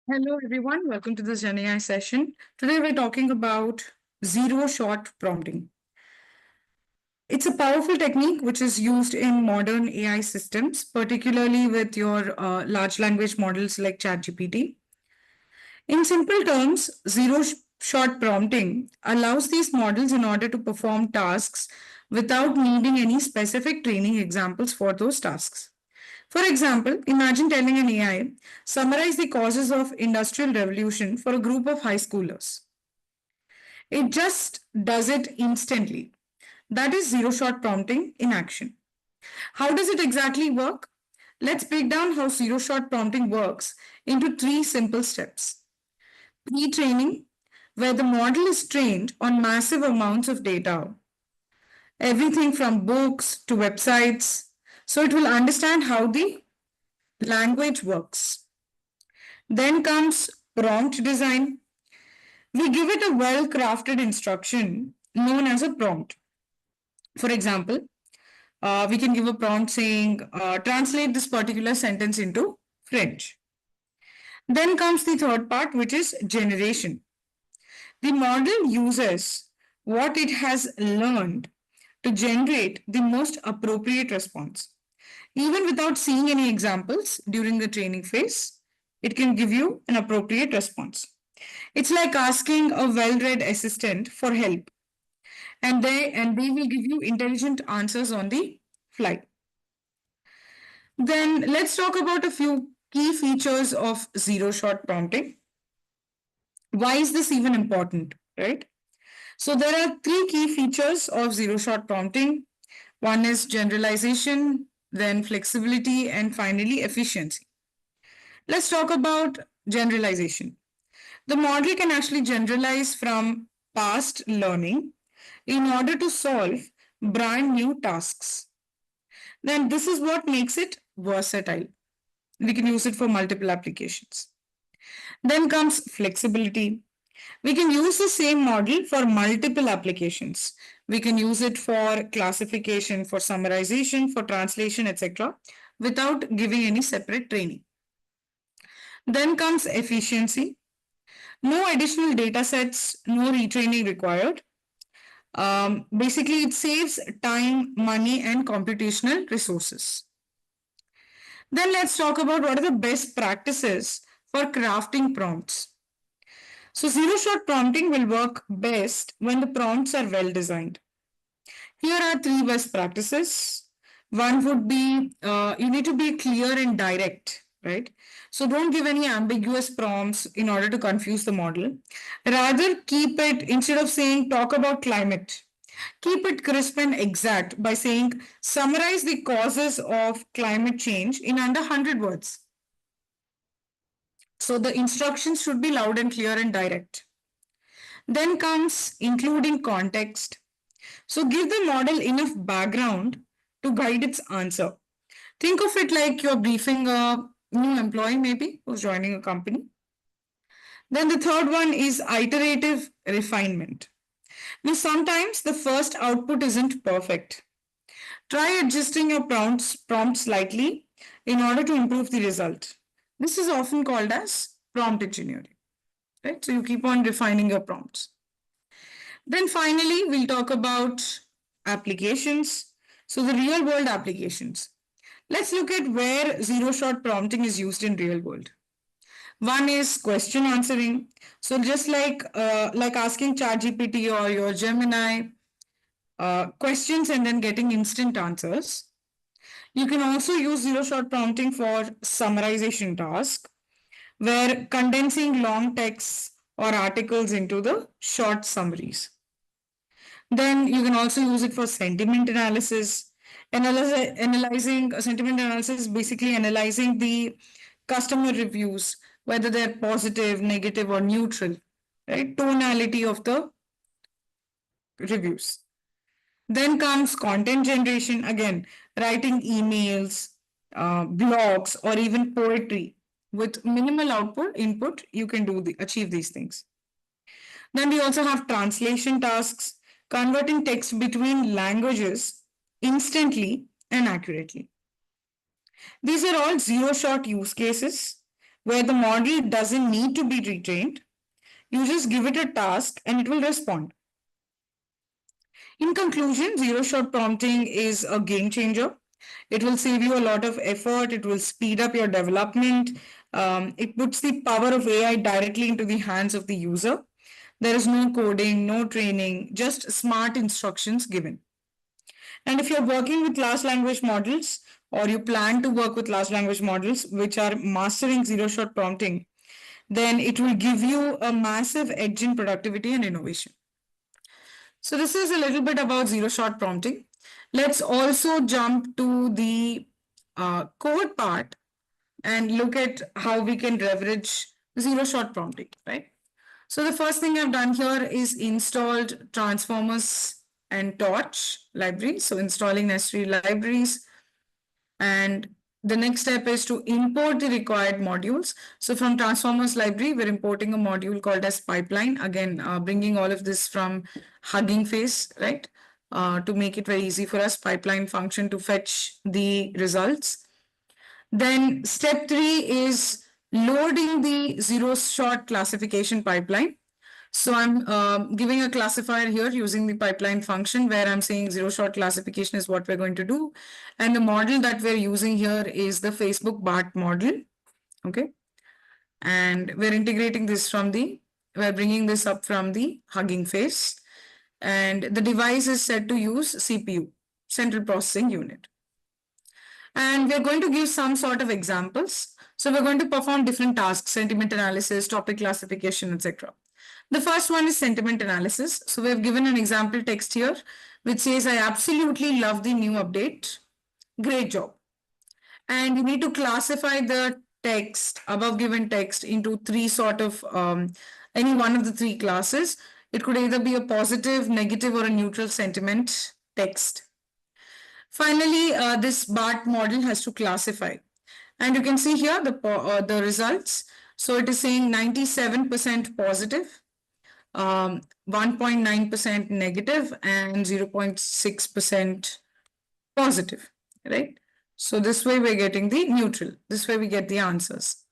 Hello, everyone. Welcome to this Gen AI session. Today, we're talking about zero-shot prompting. It's a powerful technique which is used in modern AI systems, particularly with your large language models like ChatGPT. In simple terms, zero-shot prompting allows these models in order to perform tasks without needing any specific training examples for those tasks. For example, imagine telling an AI, summarize the causes of industrial revolution for a group of high schoolers. It just does it instantly. That is zero-shot prompting in action. How does it exactly work? Let's break down how zero-shot prompting works into three simple steps. Pre-training, where the model is trained on massive amounts of data, everything from books to websites, so it will understand how the language works. Then comes prompt design. We give it a well-crafted instruction known as a prompt. For example, we can give a prompt saying, translate this particular sentence into French. Then comes the third part, which is generation. The model uses what it has learned to generate the most appropriate response. Even without seeing any examples during the training phase, it can give you an appropriate response. It's like asking a well-read assistant for help, and they will give you intelligent answers on the fly. Then let's talk about a few key features of zero-shot prompting. Why is this even important, right? So there are three key features of zero-shot prompting. One is generalization, then flexibility, and finally efficiency. Let's talk about generalization. The model can actually generalize from past learning in order to solve brand new tasks. Then this is what makes it versatile. We can use it for multiple applications. Then comes flexibility. We can use the same model for multiple applications. We can use it for classification, for summarization, for translation, etc., without giving any separate training. Then comes efficiency. No additional data sets, no retraining required. Basically, it saves time, money, and computational resources. Then let's talk about what are the best practices for crafting prompts. So zero-shot prompting will work best when the prompts are well designed. Here are three best practices. One would be you need to be clear and direct, right? So don't give any ambiguous prompts in order to confuse the model. Rather, keep it, instead of saying talk about climate, keep it crisp and exact by saying summarize the causes of climate change in under 100 words. So the instructions should be loud and clear and direct. Then comes including context. So give the model enough background to guide its answer. Think of it like you're briefing a new employee, maybe, who's joining a company. Then the third one is iterative refinement. Now, sometimes the first output isn't perfect. Try adjusting your prompt slightly in order to improve the result. This is often called as prompt engineering, right? So you keep on refining your prompts. Then finally, we'll talk about applications. So the real world applications. Let's look at where zero-shot prompting is used in real world. One is question answering. So just like asking ChatGPT or your Gemini questions and then getting instant answers. You can also use zero-shot prompting for summarization task, where condensing long texts or articles into the short summaries. Then you can also use it for sentiment analysis. Analyzing sentiment analysis, basically analyzing the customer reviews, whether they're positive, negative, or neutral, right? Tonality of the reviews. Then comes content generation, again, writing emails, blogs, or even poetry. With minimal input, you can achieve these things. Then we also have translation tasks, converting text between languages instantly and accurately. These are all zero-shot use cases where the model doesn't need to be retrained. You just give it a task and it will respond. In conclusion, zero-shot prompting is a game changer. It will save you a lot of effort. It will speed up your development. It puts the power of AI directly into the hands of the user. There is no coding, no training, just smart instructions given. And if you're working with large language models, or you plan to work with large language models which are mastering zero-shot prompting, then it will give you a massive edge in productivity and innovation. So this is a little bit about zero-shot prompting. Let's also jump to the code part and look at how we can leverage zero-shot prompting, right? So the first thing I've done here is installed Transformers and Torch library. So installing necessary libraries. And the next step is to import the required modules. So from Transformers library, we're importing a module called as pipeline. Again, bringing all of this from Hugging Face, right? To make it very easy for us, pipeline function to fetch the results. Then step 3 is loading the zero-shot classification pipeline. So I'm giving a classifier here using the pipeline function where I'm saying zero-shot classification is what we're going to do. And the model that we're using here is the Facebook BART model. Okay. And we're integrating this we're bringing this up from the Hugging Face. And the device is set to use CPU, Central Processing Unit. And we're going to give some sort of examples. So we're going to perform different tasks, sentiment analysis, topic classification, etc. The first one is sentiment analysis. So we have given an example text here, which says, I absolutely love the new update. Great job. And you need to classify the text, above given text, into three sort of, any one of the three classes. It could either be a positive, negative, or a neutral sentiment text. Finally, this BART model has to classify. And you can see here the results. So it is saying 97% positive, 1.9% negative, and 0.6% positive, right? So this way we're getting the neutral. This way we get the answers.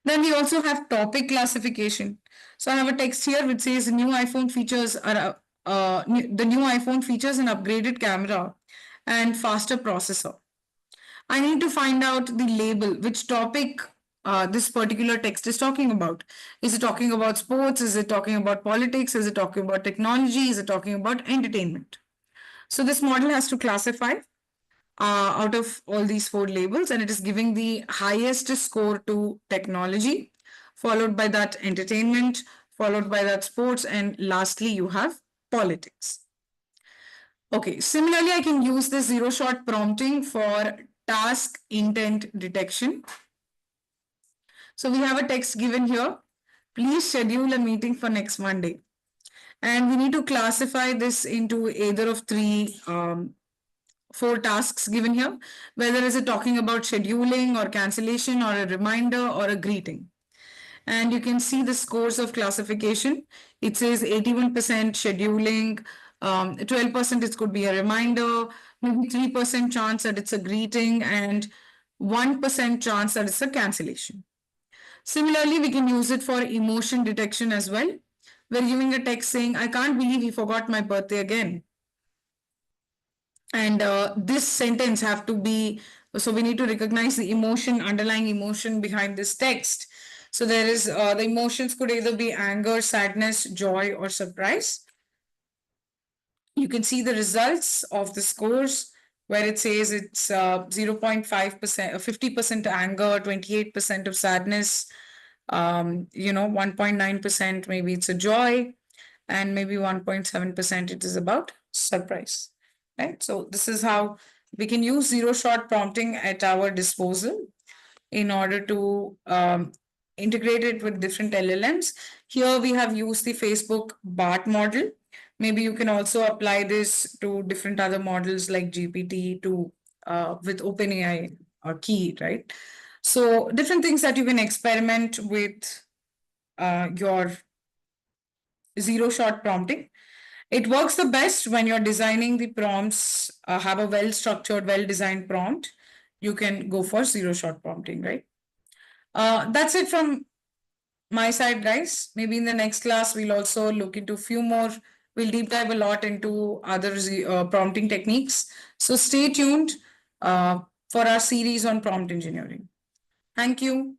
Then we also have topic classification. So I have a text here which says the new iPhone features an upgraded camera and faster processor. I need to find out the label, which topic this particular text is talking about. Is it talking about sports? Is it talking about politics? Is it talking about technology? Is it talking about entertainment? So this model has to classify out of all these 4 labels, and it is giving the highest score to technology, followed by that entertainment, followed by that sports, and lastly you have politics. Okay, similarly, I can use this zero-shot prompting for task intent detection. So we have a text given here. Please schedule a meeting for next Monday. And we need to classify this into either of 4 tasks given here, whether is it talking about scheduling or cancellation or a reminder or a greeting. And you can see the scores of classification. It says 81% scheduling, 12% it could be a reminder, maybe 3% chance that it's a greeting, and 1% chance that it's a cancellation. Similarly, we can use it for emotion detection as well. We're giving a text saying, I can't believe he forgot my birthday again. And this sentence have to be, so we need to recognize the emotion, underlying emotion behind this text. So there is, the emotions could either be anger, sadness, joy, or surprise. You can see the results of the scores where it says it's 0.5%, 50% anger, 28% of sadness, 1.9% maybe it's a joy, and maybe 1.7% it is about surprise, right? So this is how we can use zero-shot prompting at our disposal in order to integrate it with different LLMs. Here we have used the Facebook BART model. Maybe you can also apply this to different other models like GPT with OpenAI or Key, right? So different things that you can experiment with your zero-shot prompting. It works the best when you're designing the prompts, have a well-structured, well-designed prompt. You can go for zero-shot prompting, right? That's it from my side, guys. Maybe in the next class, we'll also look into a few more. We'll deep dive a lot into other prompting techniques. So stay tuned for our series on prompt engineering. Thank you.